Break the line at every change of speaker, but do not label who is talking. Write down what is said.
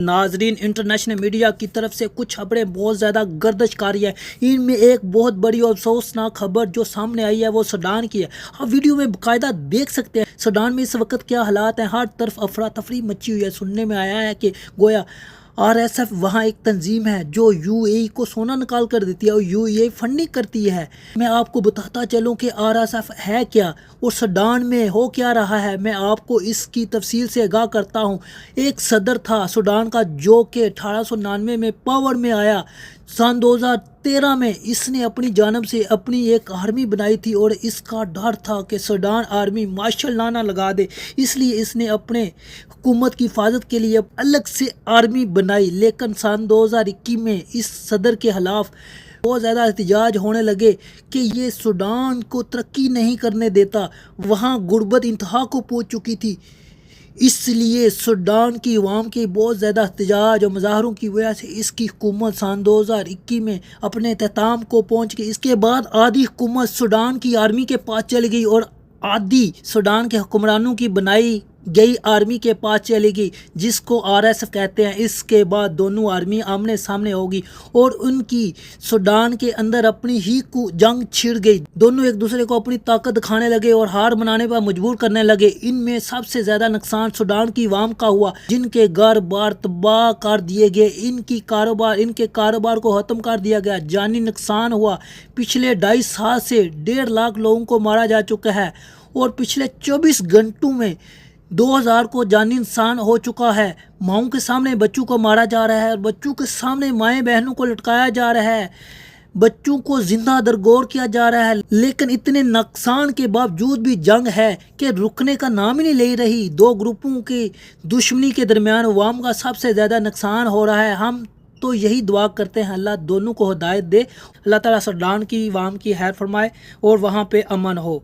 ناظرین، international media کی طرف سے کچھ خبریں بہت زیادہ گردش کاری ہیں۔ ان میں ایک بہت بڑی اور افسوسناک خبر جو سامنے آئی ہے وہ سوڈان کی ہے۔ آپ ویڈیو میں باقاعدہ دیکھ سکتے ہیں سوڈان میں اس وقت کیا حالات ہیں۔ ہر طرف افراتفری مچی ہوئی ہے۔ سننے میں آیا ہے کہ گویا RSF وہاں ایک تنظیم ہے جو UAE کو سونا نکال کر دیتی ہے اور UAE فنڈنگ کرتی ہے۔ میں آپ کو بتاتا چلوں کہ RSF ہے کیا اور سوڈان میں ہو کیا رہا ہے۔ میں آپ کو اس کی تفصیل سے آگاہ کرتا ہوں۔ ایک صدر تھا سوڈان کا جو کہ 1899 میں پاور میں آیا۔ سن 2013 میں اس نے اپنی جانب سے اپنی ایک آرمی بنائی تھی اور اس کا ڈر تھا کہ سوڈان آرمی مارشل لانا لگا دے، اس لیے اس نے اپنے حکومت کی حفاظت کے لیے الگ سے آرمی بنائی۔ لیکن سن 2021 میں اس صدر کے خلاف بہت زیادہ احتجاج ہونے لگے کہ یہ سوڈان کو ترقی نہیں کرنے دیتا، وہاں غربت انتہا کو پہنچ چکی تھی۔ اس لیے سوڈان کی عوام کے بہت زیادہ احتجاج اور مظاہروں کی وجہ سے اس کی حکومت سن 2021 میں اپنے اختتام کو پہنچ گئی۔ اس کے بعد آدھی حکومت سوڈان کی آرمی کے پاس چلی گئی اور آدھی سوڈان کے حکمرانوں کی بنائی گئی آرمی کے پاس چلی گئی، جس کو RSF کہتے ہیں۔ اس کے بعد دونوں آرمی آمنے سامنے ہوگی اور ان کی سوڈان کے اندر اپنی ہی کو جنگ چھڑ گئی۔ دونوں ایک دوسرے کو اپنی طاقت دکھانے لگے اور ہار منانے پر مجبور کرنے لگے۔ ان میں سب سے زیادہ نقصان سوڈان کی عوام کا ہوا، جن کے گھر بار تباہ کر دیے گئے، ان کے کاروبار کو ختم کر دیا گیا، جانی نقصان ہوا۔ پچھلے 2.5 سال سے 1.5 لاکھ لوگوں کو مارا جا چکا ہے اور پچھلے 24 گھنٹوں میں 2000 کو جانی نقصان ہو چکا ہے۔ ماؤں کے سامنے بچوں کو مارا جا رہا ہے اور بچوں کے سامنے مائیں بہنوں کو لٹکایا جا رہا ہے، بچوں کو زندہ درگور کیا جا رہا ہے۔ لیکن اتنے نقصان کے باوجود بھی جنگ ہے کہ رکنے کا نام ہی نہیں لے رہی۔ دو گروپوں کی دشمنی کے درمیان عوام کا سب سے زیادہ نقصان ہو رہا ہے۔ ہم تو یہی دعا کرتے ہیں اللہ دونوں کو ہدایت دے، اللہ تعالیٰ سوڈان کی عوام کی خیر فرمائے اور وہاں پہ امن ہو۔